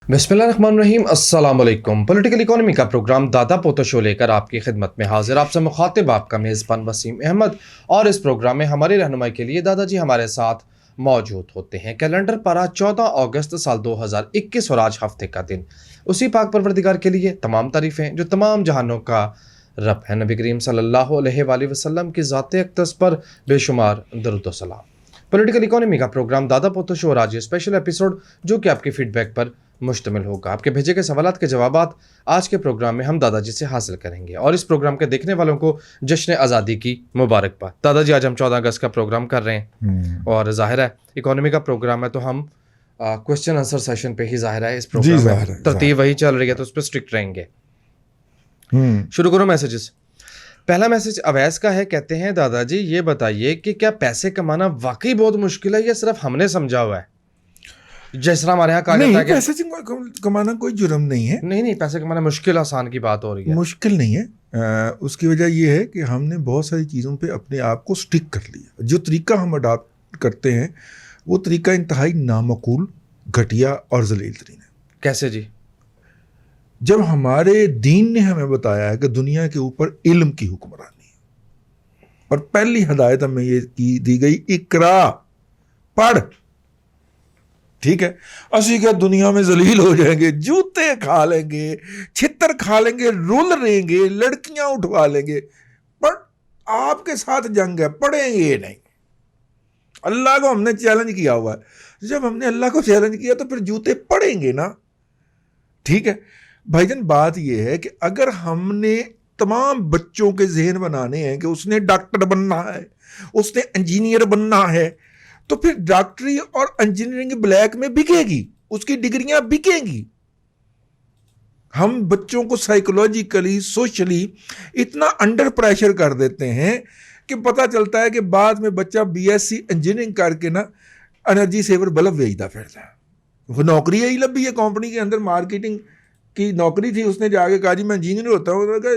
बिस्मिल्लाहिर्रहमानिर्रहीम। अस्सलाम वालेकुम। पॉलिटिकल इकोनॉमी का प्रोग्राम दादा पोतो शो लेकर आपकी खिदमत में हाजिर। आपसे मुखातिब आपका मेज़बान वसीम अहमद। और इस प्रोग्राम में हमारी रहनुमाई के लिए दादाजी हमारे साथ मौजूद होते हैं। कैलेंडर पर आज 14 अगस्त साल 2021 और आज हफ्ते का दिन। उसी पाक परवरदिगार के लिए तमाम तारीफ़ें जो तमाम जहानों का रब है। नबी करीम सल्लल्लाहु अलैहि वसल्लम की ज़ात अक़दस पर बेशुमार दरूद व सलाम। पॉलिटिकल इकोनॉमी का प्रोग्राम दादा पोतो शो और आज ये स्पेशल एपिसोड जो कि आपके फीडबैक पर मुश्तमिल होगा। आपके भेजे गए सवालात के जवाबात आज के प्रोग्राम में हम दादाजी से हासिल करेंगे और इस प्रोग्राम के देखने वालों को जश्न आज़ादी की मुबारकबाद। दादाजी आज हम 14 अगस्त का प्रोग्राम कर रहे हैं और ज़ाहिर है इकोनॉमी का प्रोग्राम है तो हम क्वेश्चन आंसर सेशन पे ही ज़ाहिर है इस प्रोग्राम में तरतीब वही चल रही है तो उस पर स्ट्रिक्ट रहेंगे। शुरू करो मैसेजेस। पहला मैसेज अवैस का है, कहते हैं दादाजी ये बताइए कि क्या पैसे कमाना वाकई बहुत मुश्किल है या सिर्फ हमने समझा हुआ है? जिस तरह हमारे यहाँ कहा जाता है कि पैसे कमाना कोई जुर्म नहीं है। नहीं पैसे कमाना मुश्किल आसान की बात हो रही है। मुश्किल नहीं है। उसकी वजह यह है कि हमने बहुत सारी चीज़ों पे अपने आप को स्टिक कर लिया। जो तरीका हम अडॉप्ट करते हैं वो तरीका इंतहाई नामकूल, घटिया और ज़लील तरीन है। कैसे जी? जब हमारे दीन ने हमें बताया है कि दुनिया के ऊपर इल्म की हुक्मरानी है और पहली हिदायत हमें ये दी गई, इकरा, पढ़। ठीक है, असी क्या दुनिया में जलील हो जाएंगे, जूते खा लेंगे, छितर खा लेंगे, रुल रहेंगे, लड़कियां उठवा लेंगे, पर आपके साथ जंग है, पढ़ेंगे नहीं। अल्लाह को हमने चैलेंज किया हुआ है। जब हमने अल्लाह को चैलेंज किया तो फिर जूते पड़ेंगे ना। ठीक है भाईजान, बात यह है कि अगर हमने तमाम बच्चों के जहन बनाने हैं कि उसने डॉक्टर बनना है, उसने इंजीनियर बनना है, तो फिर डॉक्टरी और इंजीनियरिंग ब्लैक में बिकेगी, उसकी डिग्रियां बिकेंगी। हम बच्चों को साइकोलॉजिकली, सोशली इतना अंडर प्रेशर कर देते हैं कि पता चलता है कि बाद में बच्चा बीएससी इंजीनियरिंग करके ना एनर्जी सेवर बल्ब बेचता फिरता है। वो नौकरी यही लभी है कंपनी के अंदर, मार्केटिंग की नौकरी थी, उसने जाके कहा जी मैं इंजीनियर होता हूँ, उन्होंने कहा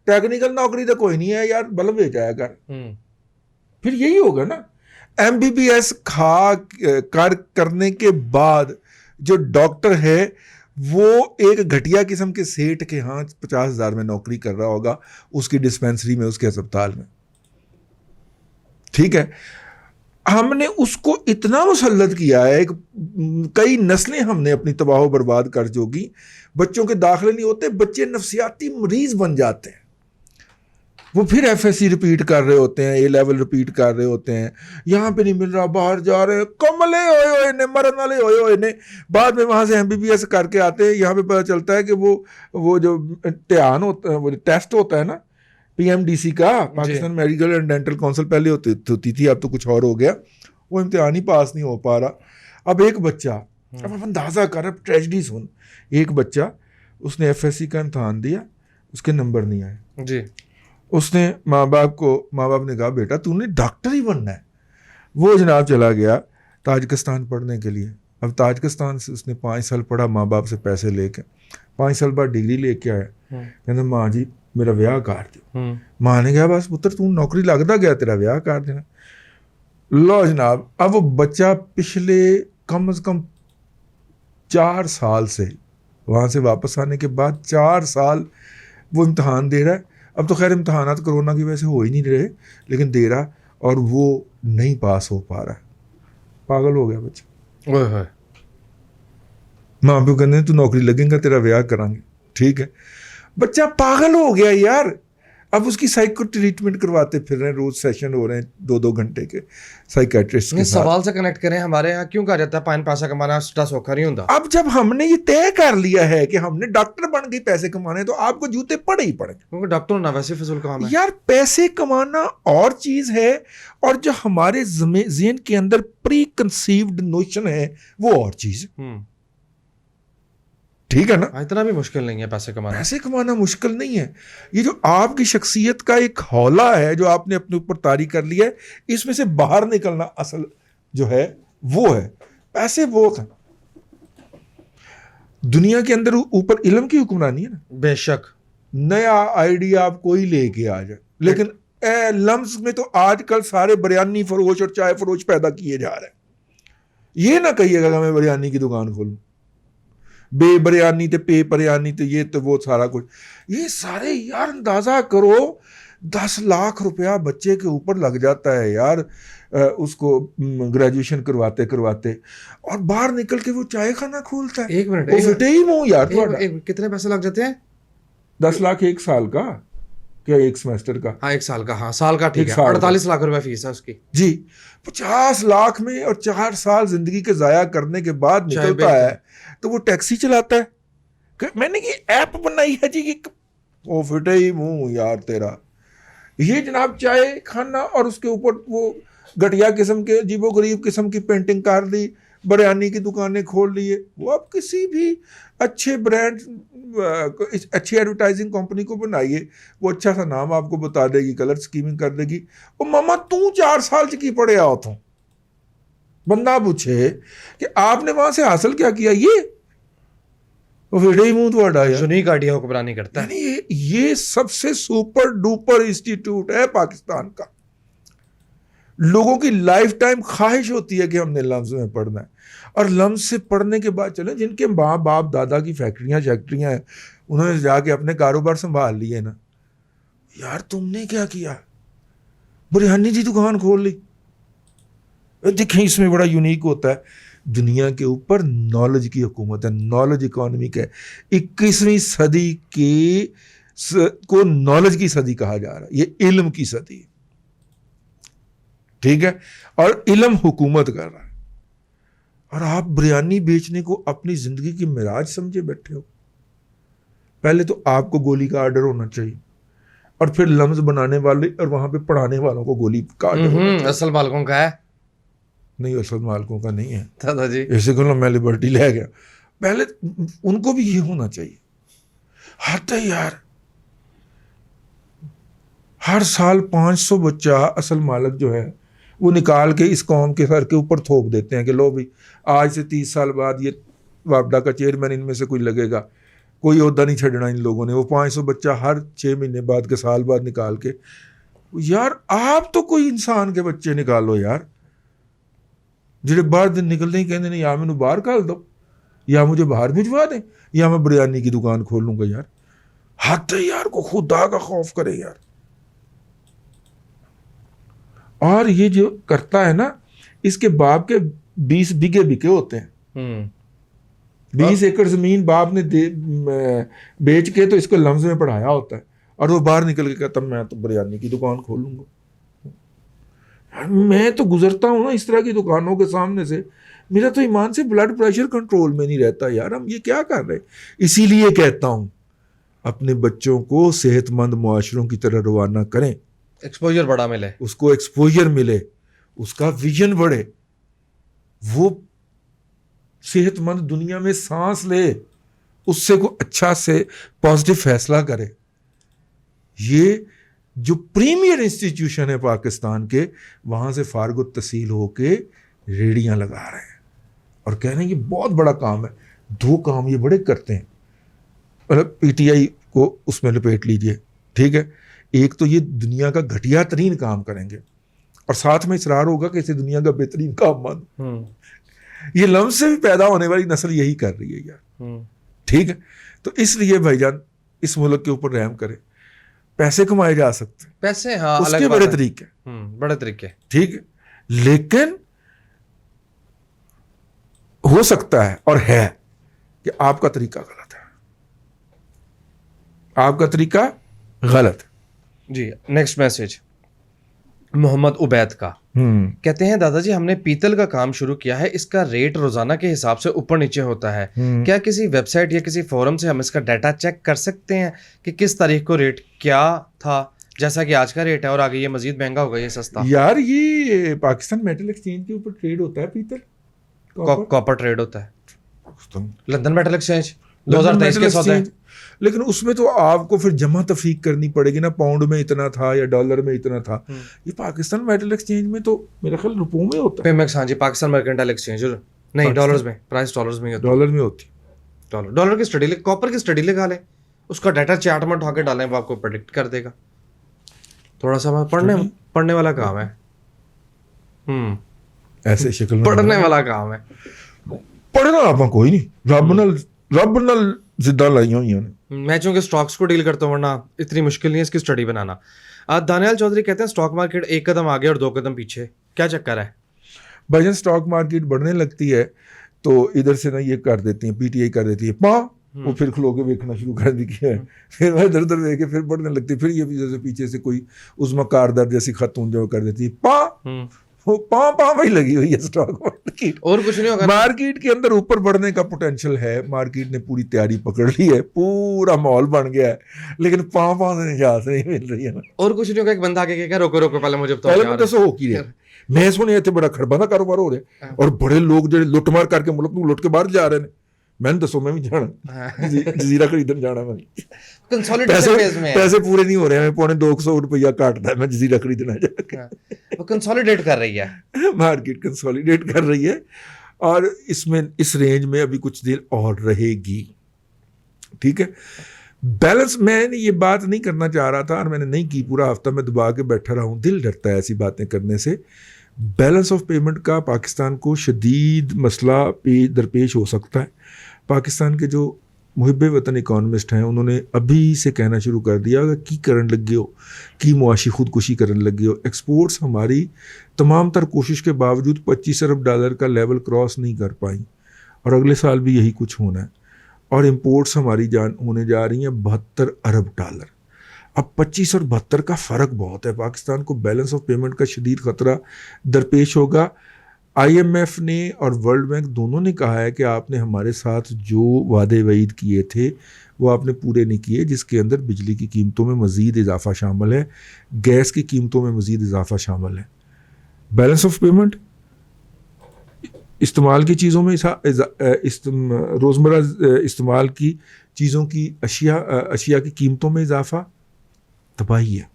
टेक्निकल नौकरी तो कोई नहीं है यार, बल्ब बेचाया कर। फिर यही होगा ना। MBBS करने के बाद जो डॉक्टर है वो एक घटिया किस्म के सेठ के यहाँ 50,000 में नौकरी कर रहा होगा, उसकी डिस्पेंसरी में, उसके अस्पताल में। ठीक है, हमने उसको इतना मुसल्लत किया है, कई नस्लें हमने अपनी तबाह बर्बाद कर जोगी। बच्चों के दाखिले नहीं होते, बच्चे नफसियाती मरीज बन जाते हैं। वो फिर FSC रिपीट कर रहे होते हैं, A लेवल रिपीट कर रहे होते हैं, यहाँ पे नहीं मिल रहा, बाहर जा रहे हैं, कमले होए ने, मरन वाले होए ने। बाद में वहाँ से MBBS करके आते हैं, यहाँ पे पता चलता है कि वो जो इम्तिहान होता है, वो टेस्ट होता है ना PMDC का, Pakistan medical and dental council, पहले होती थी, अब तो कुछ और हो गया, वो इम्तिहान ही पास नहीं हो पा रहा। अब एक बच्चा, अब अंदाज़ा कर, अब ट्रेजिडी सुन, एक बच्चा उसने FSC का इम्तिहान दिया, उसके नंबर नहीं आए जी। उसने माँ बाप ने कहा बेटा तूने डॉक्टर ही बनना है। वो जनाब चला गया ताजिकिस्तान पढ़ने के लिए। अब ताजिकिस्तान से उसने 5 साल पढ़ा, माँ बाप से पैसे लेके 5 साल बाद डिग्री लेके आया। कहते माँ जी मेरा ब्याह कर दो। माँ ने कहा बस पुत्र तू नौकरी लगता गया, तेरा ब्याह कर देना। लो जनाब, अब वो बच्चा पिछले कम से कम 4 साल से, वहाँ से वापस आने के बाद 4 साल वो इम्तहान दे रहा है। अब तो खैर इम्तहानात कोरोना की वजह से हो ही नहीं रहे, लेकिन दे रहा और वो नहीं पास हो पा रहा है। पागल हो गया बच्चा। माँ बाप कहते तू नौकरी लगेगा, तेरा ब्याह करांगे। ठीक है, बच्चा पागल हो गया यार। अब उसकी साइको ट्रीटमेंट करवाते फिर रहे हैं, रोज सेशन हो रहे हैं 2-2 घंटे के साइकेट्रिस्ट के साथ। सवाल से कनेक्ट करें, हमारे यहाँ क्यों कहा जाता है पान पैसा कमाना सौखा नहीं होता? अब जब हमने ये तय कर लिया है कि हमने डॉक्टर बन के पैसे कमाने, तो आपको जूते पड़े ही पड़े, क्योंकि डॉक्टर ना वैसे फिजूल काम है यार। पैसे कमाना और चीज है और जो हमारे ज़हन के अंदर प्री कंसीव्ड नोशन है वो और चीज है। ठीक है ना? इतना भी मुश्किल नहीं है पैसे कमाना। पैसे कमाना मुश्किल नहीं है। ये जो आपकी शख्सियत का एक हौला है जो आपने अपने ऊपर तारी कर लिया है, इसमें से बाहर निकलना असल जो है वो है। पैसे बहुत हैं दुनिया के अंदर, ऊपर इल्म की हुक्मरानी है ना। बेशक नया आइडिया आप कोई लेके आ जाए, लेकिन लम्स में तो आजकल सारे बिरयानी फरोश और चाय फरोश पैदा किए जा रहे हैं। ये ना कहिएगा कि मैं बिरयानी की दुकान खोलूं। بے بریانی تے پے بریانی تے یہ تو وہ سارا کچھ. یہ سارے یار اندازہ کرو 10 لاکھ روپیہ بچے کے اوپر لگ جاتا ہے یار اس کو گریجویشن کرواتے کرواتے, اور باہر نکل کے وہ چائے خانہ کھولتا ہے. ایک منٹ, وہ فٹے ہی منہ یار تھوڑا. کتنے پیسے لگ جاتے ہیں؟ 10 لاکھ ایک سال کا, کیا ایک سمیسٹر کا؟ ہاں ایک سال کا, ہاں سال کا ٹھیک ہے, 48 لاکھ روپے فیس ہے اس کی جی. 50 لاکھ میں اور 4 سال زندگی کے ضائع کرنے کے بعد نکلتا ہے تو وہ ٹیکسی چلاتا ہے. میں نے یہ ایپ بنائی ہے جی, وہ فٹے ہی منہ یار تیرا. یہ جناب چائے کھانا اور اس کے اوپر وہ گھٹیا قسم کے عجیب و غریب قسم کی پینٹنگ کر دی, بریانی کی دکانیں کھول لیے. وہ آپ کسی بھی اچھے برانڈ اچھی ایڈورٹائزنگ کمپنی کو بنائیے, وہ اچھا سا نام آپ کو بتا دے گی, کلر سکیمنگ کر دے گی. او ماما تو 4 سال کی پڑھے آؤ تو بندہ پوچھے کہ آپ نے وہاں سے حاصل کیا کیا, یہ ویڈیو ہی منہ تھوڑا یونیک آئیڈیا حکمرانی کرتا ہے. یعنی یہ سب سے سپر ڈوپر انسٹیٹیوٹ ہے پاکستان کا. لوگوں کی لائف ٹائم خواہش ہوتی ہے کہ ہم نے لمز میں پڑھنا ہے, اور لمز سے پڑھنے کے بعد چلیں جن کے ماں باپ دادا کی فیکٹریاں ہیں, انہوں نے جا کے اپنے کاروبار سنبھال لیے نا. یار تم نے کیا کیا؟ بریانی کی دکان کھول لی. دیکھیں اس میں بڑا یونیک ہوتا ہے, دنیا کے اوپر نالج کی حکومت ہے, نالج اکانومی ہے. 21ویں صدی کے کو نالج کی صدی کہا جا رہا ہے, یہ علم کی صدی ہے, ٹھیک ہے, اور علم حکومت کر رہا ہے. اور آپ بریانی بیچنے کو اپنی زندگی کی معراج سمجھے بیٹھے ہو. پہلے تو آپ کو گولی کا آرڈر ہونا چاہیے, اور پھر لمز بنانے والے اور وہاں پہ پڑھانے والوں کو گولی کا آرڈر ہونا چاہیے. اصل مالکوں کا ہے نہیں, اصل مالکوں کا نہیں ہے دادا جی. ایسے کہ میں لبرٹی لے گیا, پہلے ان کو بھی یہ ہونا چاہیے. ہاتھ یار ہر سال 500 بچہ اصل مالک جو ہے وہ نکال کے اس قوم کے سر کے اوپر تھوپ دیتے ہیں کہ لو بھی آج سے 30 سال بعد یہ وابڈا کا چیئرمین ان میں سے کوئی لگے گا, کوئی عہدہ نہیں چھڑنا ان لوگوں نے. وہ 500 بچہ ہر 6 مہینے بعد کے سال بعد نکال کے. یار آپ تو کوئی انسان کے بچے نکالو یار, جڑے باہر دن نکلتے ہی کہتے ہیں یا مجھے باہر کال دو, یا مجھے باہر بھجوا دیں, یا میں بریانی کی دکان کھول لوں گا. یار حد ہے یار, کو خدا کا خوف کرے یار. اور یہ جو کرتا ہے نا, اس کے باپ کے 20 بیگھے بکے ہوتے ہیں. 20 ایکڑ زمین باپ نے بیچ کے تو اس کو لمز میں پڑھایا ہوتا ہے, اور وہ باہر نکل کے کہتا میں تو بریانی کی دکان کھولوں گا. میں تو گزرتا ہوں نا اس طرح کی دکانوں کے سامنے سے, میرا تو ایمان سے بلڈ پریشر کنٹرول میں نہیں رہتا. یار ہم یہ کیا کر رہے ہیں؟ اسی لیے کہتا ہوں اپنے بچوں کو صحت مند معاشروں کی طرح روانہ کریں, ایکسپوجر بڑا ملے, اس کو ایکسپوجر ملے, اس کا ویژن بڑھے, وہ صحت مند دنیا میں سانس لے, اس سے کوئی اچھا سے پازیٹیو فیصلہ کرے. یہ جو پریمیئر انسٹیٹیوشن ہے پاکستان کے, وہاں سے فارغ التحصیل ہو کے ریڑیاں لگا رہے ہیں اور کہہ رہے ہیں یہ بہت بڑا کام ہے. 2 کام یہ بڑے کرتے ہیں, مطلب پی ٹی آئی کو اس میں لپیٹ لیجئے, ٹھیک ہے. ایک تو یہ دنیا کا گھٹیا ترین کام کریں گے, اور ساتھ میں اصرار ہوگا کہ اسے دنیا کا بہترین کام مان. یہ لمز سے بھی پیدا ہونے والی نسل یہی کر رہی ہے یار, ٹھیک ہے. تو اس لیے بھائی جان اس ملک کے اوپر رحم کرے. پیسے کمائے جا سکتے ہیں, پیسے ہاں اس کے بڑے طریقے, بڑے طریقے, ٹھیک ہے, لیکن ہو سکتا ہے اور ہے کہ آپ کا طریقہ غلط ہے, آپ کا طریقہ غلط ہے. جی نیکسٹ میسج محمد عبید کا, کہتے ہیں دادا جی ہم نے پیتل کا کام شروع کیا ہے, اس کا ریٹ روزانہ کے حساب سے اوپر نیچے ہوتا ہے, کیا کسی ویب سائٹ یا کسی فورم سے ہم اس کا ڈیٹا چیک کر سکتے ہیں کہ کس تاریخ کو ریٹ کیا تھا, جیسا کہ آج کا ریٹ ہے, اور آگے یہ مزید مہنگا ہوگا, یہ سستا؟ یار یہ پاکستان میٹل ایکسچینج کے اوپر ٹریڈ ہوتا ہے پیتل, کاپر ٹریڈ ہوتا ہے لندن میٹل ایکسچینج 2023 کے سودا ہے. لیکن اس میں تو آپ کو پھر جمع تفریق کرنی پڑے گی نا, پاؤنڈ میں اتنا تھا یا ڈالر میں اتنا تھا. یہ پاکستان میٹل ایکسچینج میں تو میرا خیال روپوں میں ہوتا ہے. پیمیکس, ہاں جی, پاکستان مرکنٹائل ایکسچینج نہیں, ڈالرز میں, پرائس ڈالرز میں ہوتی ہے. ڈالر میں ہوتی ہے. ڈالر کی اسٹڈی, کاپر کی اسٹڈی لگا لیں, اس کا ڈیٹا چارٹ میں اٹھا کے ڈالیں, وہ آپ کو پریڈکٹ کر دے گا. تھوڑا سا پڑھنے والا کام ہے, ایسے شکل پڑھنے والا کام ہے. پڑھنا آپ کوئی نہیں, رب نال रब नाल जिद्दां लाइयां होईयां ने। मैं चूंकि स्टॉक्स को डील करता हूँ, वरना इतनी मुश्किल नहीं है इसकी स्टडी बनाना। दानियाल चौधरी कहते हैं स्टॉक मार्केट एक कदम आगे और 2 कदम पीछे, क्या चक्कर है? भाईजान स्टॉक मार्केट बढ़ने लगती है तो इधर से ना ये कर देती है, पीटीआई कर देती है पा, वो फिर खलो के देखना शुरू कर दी है, फिर वह इधर उधर देख के फिर बढ़ने लगती है, फिर ये जैसे पीछे से कोई उसमें कारदार जैसी खतून जो कर देती है पा, वो पा वही लगी हुई है स्टॉक मार्केट। और कुछ नहीं होगा। मार्केट के अंदर ऊपर बढ़ने का पोटेंशियल है, मार्केट ने पूरी तैयारी पकड़ ली है, पूरा माहौल बन गया है, लेकिन पा से निजात नहीं मिल रही है ना। और कुछ नहीं होगा, एक बंदा आके कहेगा रोको रोको पहले मुझे बताओ पहले क्या मैं हो रहा दसो हो की रहा, मैं सुनिया इतने बड़ा खड़बा का कारोबार हो रहा है और बड़े लोग जो लुटमार करके मुल्क ਨੂੰ लुट के बाहर जा रहे हैं। मैंने दसो मैं भी जाना जजीरा खरीदन जाना, मैं कंसोलिडेशन फेज में है। पैसे पूरे नहीं हो रहे हैं, पौने 200 रुपया काटता है, मैं जजीरा खरीदना जाके। वो कंसोलिडेट कर रही है, मार्केट कंसोलिडेट कर रही है और इसमें इस रेंज में अभी कुछ देर और रहेगी। ठीक है, बैलेंस, मैंने ये बात नहीं करना चाह रहा था और मैंने नहीं की, पूरा हफ्ता मैं दबा के बैठा रहा हूँ, दिल डरता है ऐसी बातें करने से। बैलेंस ऑफ पेमेंट का पाकिस्तान को शदीद मसला दरपेश हो सकता है। पाकिस्तान के जो मुहिब वतन इकॉनमिस्ट हैं उन्होंने अभी से कहना शुरू कर दिया कि करन लगे हो, कि मुआशी खुदकुशी करन लगे हो। एक्सपोर्ट्स हमारी तमाम तर कोशिश के बावजूद $25 अरब का लेवल क्रॉस नहीं कर पाई और अगले साल भी यही कुछ होना है। और इम्पोर्ट्स हमारी होने जा रही हैं $72 अरब। अब 25 और 72 का फ़र्क बहुत है। पाकिस्तान को बैलेंस ऑफ पेमेंट का शदीद ख़तरा दरपेश होगा। IMF ने और वर्ल्ड बैंक दोनों ने कहा है कि आपने हमारे साथ जो वादे वईद किए थे वो आपने पूरे नहीं किए, जिसके अंदर बिजली की कीमतों में मज़ीद इजाफ़ा शामिल है, गैस की कीमतों में मज़ीद इजाफ़ा शामिल है। बैलेंस ऑफ पेमेंट इस्तेमाल की चीज़ों में रोज़मर्रा इस्तेमाल की चीज़ों की अशिया की कीमतों में इजाफ़ा, तबाही है,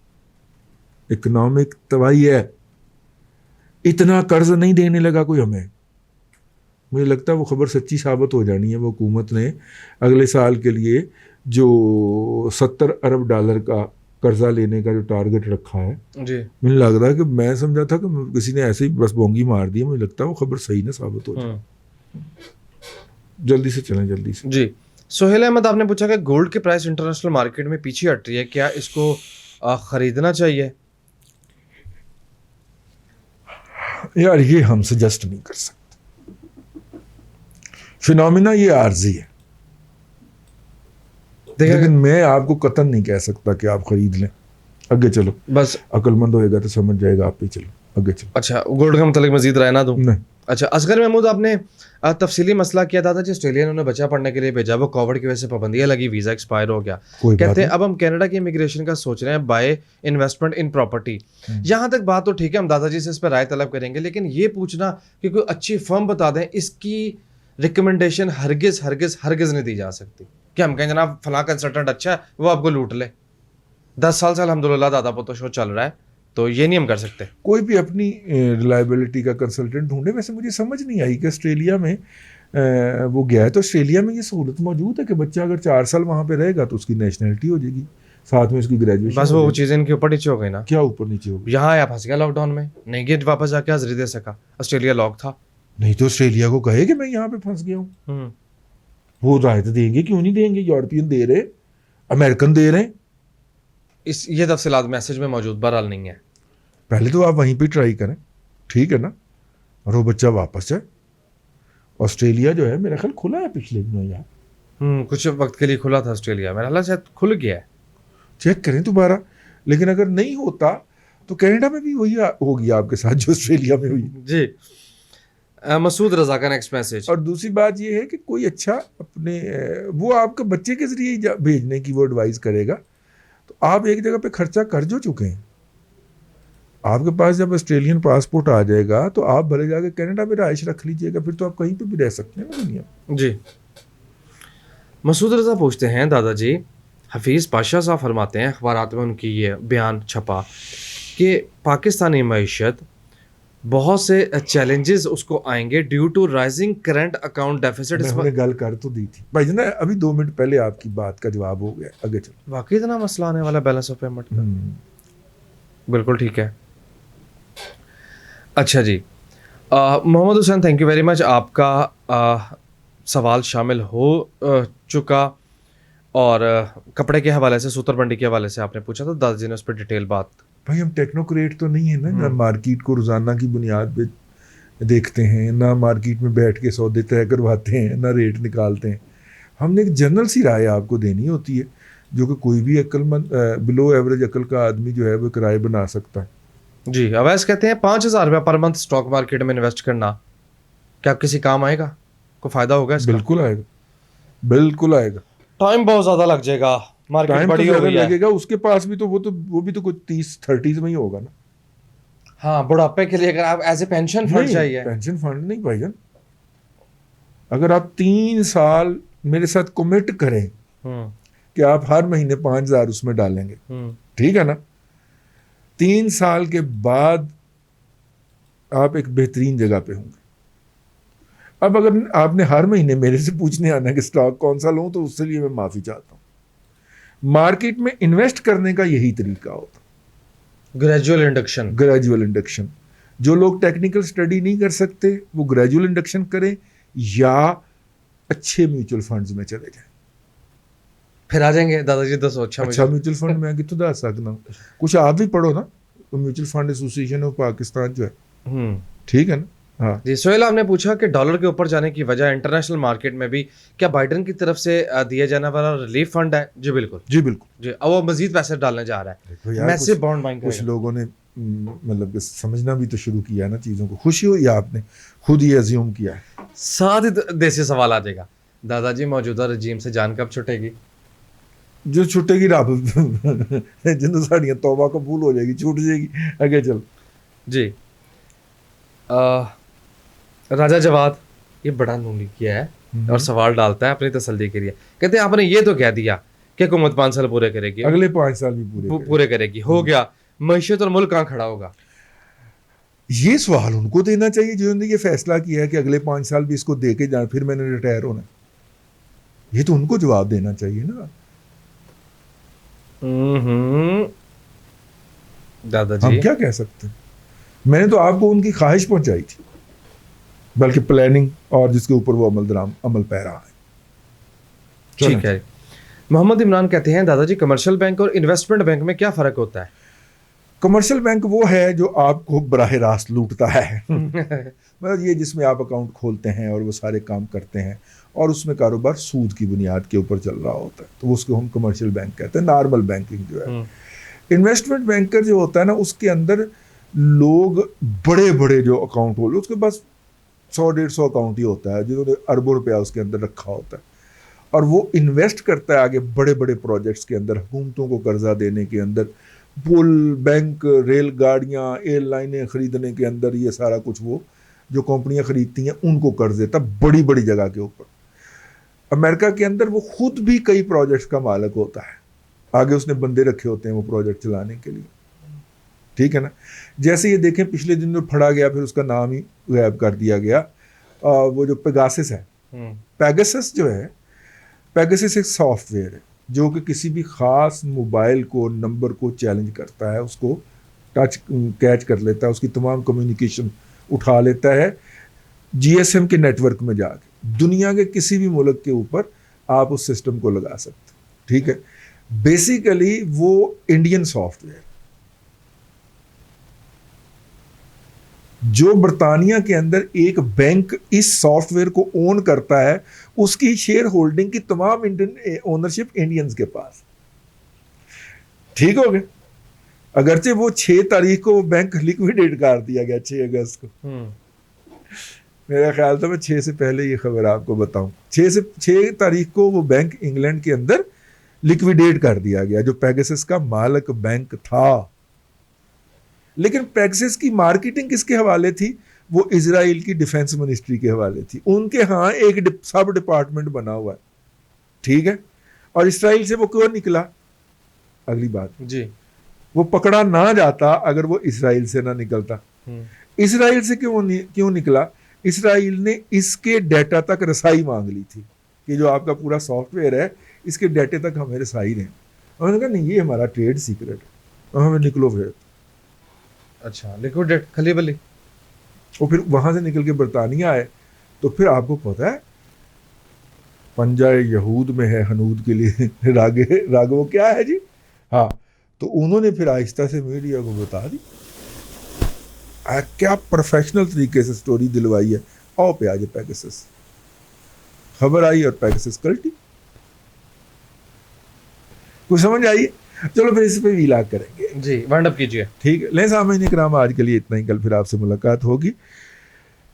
इकनॉमिक तबाही है। इतना कर्ज नहीं देने लगा कोई हमें, मुझे लगता है वो खबर सच्ची साबित हो जानी है। वो हुकूमत ने अगले साल के लिए जो $70 अरब का कर्जा लेने का जो टारगेट रखा है जी, मुझे लग रहा है कि मैं समझा था कि किसी ने ऐसे ही बस बोंगी मार दी है, मुझे लगता है वो खबर सही ना साबित हो जाए। जल्दी से चलें, जल्दी से जी। सोहेल अहमद, आपने पूछा कि गोल्ड की प्राइस इंटरनेशनल मार्केट में पीछे हट रही है, क्या इसको खरीदना चाहिए? यार ये हम सजेस्ट नहीं कर सकते, फिनोमिना ये आर्जी है, लेकिन मैं आपको कतन नहीं कह सकता कि आप खरीद लें। आगे चलो, बस अक्लमंद होएगा तो समझ जाएगा, आप ही चलो आगे चलो। अच्छा, गोल्ड का मतलब मजीद रहना दूं? नहीं। अच्छा, असगर महमूद, आपने तफसीली मसला किया था जी, ऑस्ट्रेलिया ने उन्हें बच्चा पढ़ने के लिए भेजा, वो कोविड की वजह से पाबंदियां लगी, वीज़ा एक्सपायर हो गया, कहते हैं अब हम कनाडा की इमिग्रेशन का सोच रहे हैं, बाय इन्वेस्टमेंट इन प्रॉपर्टी। यहाँ तक बात तो ठीक है, हम दादाजी से इस पर राय तलब करेंगे, लेकिन ये पूछना कि कोई अच्छी फर्म बता दें, इसकी रिकमेंडेशन हरगिज़ हरगिज़ हरगिज़ नहीं दी जा सकती कि हम कहें जनाब फलां कंसल्टेंट अच्छा है, वो आपको लूट ले। 10 साल से अल्हम्दुलिल्लाह दादा पोतो शो चल रहा है, तो ये नहीं हम कर सकते। कोई भी अपनी रिलायबिलिटी का कंसल्टेंट ढूंढे। वैसे मुझे समझ नहीं आई कि ऑस्ट्रेलिया में वो गया है तो ऑस्ट्रेलिया में ये सहूलत मौजूद है कि बच्चा अगर 4 साल वहाँ पे रहेगा तो उसकी नेशनलिटी हो जाएगी, साथ में उसकी ग्रेजुएशन। बस वो चीज़ें इनके ऊपर नीचे हो गई ना। क्या ऊपर नीचे हो गई? यहाँ आया फंस गया लॉकडाउन में, नहीं गया वापस जाके हाजिरी दे सका, ऑस्ट्रेलिया लॉक था। नहीं तो ऑस्ट्रेलिया को कहे कि मैं यहाँ पे फंस गया हूँ, वो राहत देंगे, क्यों नहीं देंगे? यूरोपियन दे रहे, अमेरिकन दे रहे। ये तफसीलात मैसेज में मौजूद बहरहाल नहीं है। पहले तो आप वहीं पे ट्राई करें, ठीक है ना, और वो बच्चा वापस जाए। ऑस्ट्रेलिया जो है मेरा ख्याल खुला है पिछले दिनों यार, कुछ वक्त के लिए खुला था ऑस्ट्रेलिया, मेरा ख्याल शायद खुल गया है, चेक करें दोबारा। लेकिन अगर नहीं होता तो कनाडा में भी वही होगी आपके साथ जो ऑस्ट्रेलिया में हुई जी। मसूद रजा का नेक्स्ट मैसेज। और दूसरी बात ये है कि कोई अच्छा अपने वो आपके बच्चे के जरिए भेजने की वो एडवाइस करेगा, तो आप एक जगह पे खर्चा कर जो चुके हैं। आपके पास जब ऑस्ट्रेलियन पासपोर्ट आ जाएगा तो आप भले जाके कनाडा में रहाइश रख लीजिएगा, फिर तो आप कहीं पे भी रह सकते हैं ना दुनिया जी। मसूद रजा पूछते हैं, दादाजी हफीज़ पाशा साहब फरमाते हैं, अखबारात में उनकी ये बयान छपा कि पाकिस्तानी मईशत बहुत से चैलेंजेस उसको आएंगे due to rising current account deficit. मैंने गल कर तो दी थी भाई ना, अभी 2 मिनट पहले आपकी बात का जवाब हो गया, आगे चलो। वाकई इतना मसला आने वाला बैलेंस ऑफ पेमेंट का? बिल्कुल ठीक है। अच्छा जी, Mohammad Hussain, thank you very much, आपका سوال شامل ہو چکا، اور کپڑے کے حوالے سے، سوتر منڈی کے حوالے سے آپ نے پوچھا، تو دادا جی نے اس پہ ڈیٹیل بات. بھائی ہم ٹیکنوکریٹ تو نہیں ہیں نا، نہ مارکیٹ کو روزانہ کی بنیاد پہ دیکھتے ہیں، نہ مارکیٹ میں بیٹھ کے سودے طے کرواتے ہیں، نہ ریٹ نکالتے ہیں. ہم نے ایک جنرل سی رائے آپ کو دینی ہوتی ہے جو کہ کوئی بھی عقل مند بلو ایوریج عقل کا آدمی جو ہے وہ ایک رائے بنا سکتا ہے. جی اویس کہتے ہیں 5,000 روپے پر منتھ اسٹاک مارکیٹ میں انویسٹ کرنا کیا کسی کام آئے گا؟ کوئی فائدہ ہوگا اس کا؟ بالکل آئے گا، بالکل آئے گا. ٹائم بہت زیادہ لگ جائے گا، مارکیٹ ٹائم تو بڑی ہو زیادہ گئی ہے. لگے گا، اس کے پاس بھی تو وہ بھی تو کچھ 30-30 میں ہی ہوگا نا. ہاں بڑھاپے کے لیے اگر آپ ایز اے پینشن فنڈ چاہیے. پینشن فنڈ نہیں بھائی جان. اگر آپ 3 سال میرے ساتھ کمٹ کریں کہ آپ ہر مہینے 5,000 اس میں ڈالیں گے، ٹھیک ہے نا، 3 سال کے بعد آپ ایک بہترین جگہ پہ ہوں گے. اب اگر آپ نے ہر مہینے میرے سے پوچھنے آنا کہ اسٹاک کون سا لوں، تو اس سے لیے میں معافی چاہتا ہوں. مارکیٹ میں انویسٹ کرنے کا یہی طریقہ ہوتا، گریجول انڈکشن. Gradual induction. جو لوگ ٹیکنیکل سٹڈی نہیں کر سکتے وہ گریجول انڈکشن کریں یا اچھے میوچل فنڈز میں چلے جائیں. پھر آ جائیں گے دادا جی 200 اچھا میوچل فنڈ میں کتوں دس سکنا ہوں. کچھ آپ بھی پڑھو نا، mutual fund association of Pakistan جو ہے، ٹھیک ہے نا. ہاں جی سہیل آپ نے پوچھا کہ ڈالر کے اوپر جانے کی وجہ انٹرنیشنل مارکیٹ میں بھی کیا بائیڈن کی طرف سے دیا جانے والا ریلیف فنڈ ہے؟ جی بالکل، جی بالکل. جی اب وہ مزید پیسے ڈالنے جا رہا ہے، میسو بانڈ بائنگ. کچھ لوگوں نے مطلب کہ سمجھنا بھی تو شروع کیا نا چیزوں کو. خوشی ہوئی آپ نے خود ہی ازیوم کیا ہے. ساتھ ہی دیسی سوال آ جائے گا، دادا جی موجودہ رجیم سے جان کب چھٹے گی؟ جو چھٹے گی رب جن ساڑیاں توبہ قبول ہو جائے گی، چھوٹ جائے گی آگے چل. جی راجہ جواد یہ بڑا نونی کیا ہے اور سوال ڈالتا ہے اپنی تسلی کے لیے. کہتے ہیں آپ نے یہ تو کہہ دیا کہ حکومت 5 سال پورے کرے گی، اگلے 5 سال بھی پورے کرے گی، ہو گیا، معیشت اور ملک کہاں کھڑا ہوگا؟ یہ سوال ان کو دینا چاہیے جنہوں نے یہ فیصلہ کیا ہے کہ اگلے 5 سال بھی اس کو دے کے جائیں، پھر میں نے ریٹائر ہونا. یہ تو ان کو جواب دینا چاہیے نا. دادا جی ہم کیا کہہ سکتے ہیں؟ میں نے تو آپ کو ان کی خواہش پہنچائی تھی، بلکہ پلاننگ اور جس کے اوپر وہ عمل پیرا ہے. ٹھیک ہے. محمد عمران کہتے ہیں دادا جی کمرشل بینک اور انویسٹمنٹ بینک میں کیا فرق ہوتا ہے؟ کمرشل بینک وہ ہے جو آپ کو براہ راست لوٹتا ہے مطلب یہ جس میں آپ اکاؤنٹ کھولتے ہیں اور وہ سارے کام کرتے ہیں اور اس میں کاروبار سود کی بنیاد کے اوپر چل رہا ہوتا ہے، تو اس کو ہم کمرشل بینک کہتے ہیں. نارمل بینکنگ جو ہے. انویسٹمنٹ بینکر جو ہوتا ہے نا، اس کے اندر لوگ بڑے بڑے جو اکاؤنٹ ہولڈر، اس کے پاس 100-150 اکاؤنٹ ہی ہوتا ہے جنہوں نے اربوں روپیہ اس کے اندر رکھا ہوتا ہے، اور وہ انویسٹ کرتا ہے آگے بڑے بڑے پروجیکٹس کے اندر، حکومتوں کو قرضہ دینے کے اندر، پل، بینک، ریل گاڑیاں، ایئر لائنیں خریدنے کے اندر. یہ سارا کچھ وہ جو کمپنیاں خریدتی ہیں ان کو قرض دیتا بڑی بڑی جگہ کے اوپر. امریکہ کے اندر وہ خود بھی کئی پروجیکٹس کا مالک ہوتا ہے، آگے اس نے بندے رکھے ہوتے ہیں وہ پروجیکٹ چلانے کے لیے. ٹھیک ہے نا. جیسے یہ دیکھیں پچھلے دن جو پھڑا گیا، پھر اس کا نام ہی غائب کر دیا گیا، وہ جو پیگاسس ہے، پیگاسس جو ہے، پیگاسس ایک سافٹ ویئر ہے جو کہ کسی بھی خاص موبائل کو، نمبر کو چیلنج کرتا ہے، اس کو ٹچ کیچ کر لیتا ہے، اس کی تمام کمیونیکیشن اٹھا لیتا ہے GSM کے نیٹ ورک میں جا کے. دنیا کے کسی بھی ملک کے اوپر آپ اس سسٹم کو لگا سکتے. ٹھیک ہے. بیسیکلی وہ انڈین سافٹ ویئر جو برطانیہ کے اندر ایک بینک اس سافٹ ویئر کو اون کرتا ہے، اس کی شیئر ہولڈنگ کی تمام اونرشپ انڈینز کے پاس. ٹھیک ہو گیا. اگرچہ وہ 6 تاریخ کو وہ بینک لیکویڈیٹ کر دیا گیا، 6 اگست کو. میرا خیال تھا میں 6 سے پہلے یہ خبر آپ کو بتاؤں. 6 تاریخ کو وہ بینک انگلینڈ کے اندر لیکویڈیٹ کر دیا گیا جو پیگاسس کا مالک بینک تھا. لیکن پیگاسس کی مارکیٹنگ کس کے حوالے تھی؟ وہ اسرائیل کی ڈیفنس منسٹری کے حوالے تھی. ان کے ہاں ایک سب ڈپارٹمنٹ بنا ہوا ہے. ٹھیک ہے. اور اسرائیل سے وہ کیوں نکلا؟ اگلی بات جی وہ پکڑا نہ جاتا اگر وہ اسرائیل سے نہ نکلتا. اسرائیل سے کیوں نکلا؟ اسرائیل نے اس کے ڈیٹا تک رسائی مانگ لی تھی کہ جو آپ کا پورا سافٹ ویئر ہے اس کے ڈیٹے تک ہمیں رسائی دیں. انہوں نے کہا نہیں یہ ہمارا ٹریڈ سیکرٹ ہے اور ہمیں نکلو پھر. اچھا لیکوڈیٹ کھلی بلی. وہ پھر وہاں سے نکل کے برطانیہ آئے. تو پھر آپ کو پتا ہے पंजा यहूद में है हनूद के लिए राघव क्या है जी। हाँ, तो उन्होंने फिर आहिस्ता से मीडिया को बता दी, क्या प्रोफेशनल तरीके से स्टोरी दिलवाई है। आओ पे आज पैगासस, खबर आई और पैगासस कल्टी। कुछ समझ आई? चलो फिर इस पे भी इलाज करेंगे जी, वाइंड अप कीजिए। ठीक है। ले सामने कराम, आज के लिए इतना ही। कल फिर आपसे मुलाकात होगी।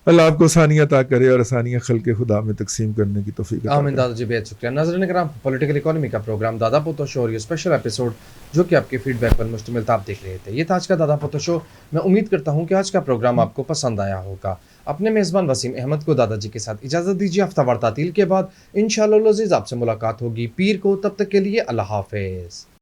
अल्लाह आपको आसानियाँ अता करे और आसानियाँ खल्क़े खुदा में तकसीम करने की तौफीक अता आमीन करे। दादाजी, बेहद शुक्रिया। नाज़रीन किराम, पॉलिटिकल इकोनॉमी का प्रोग्राम दादा पोतो शो और ये स्पेशल एपिसोड जो कि आपके फीडबैक पर मुश्तमिल था, आप देख रहे थे। ये था आज का दादा पोतो शो। मैं उम्मीद करता हूँ कि आज का प्रोग्राम आपको पसंद आया होगा। अपने मेज़बान वसीम अहमद को दादाजी के साथ इजाज़त दीजिए। हफ्तावार तातील के बाद इंशाअल्लाह अज़ीज़ आपसे मुलाकात होगी पीर को। तब तक के लिए अल्लाह हाफ़िज़।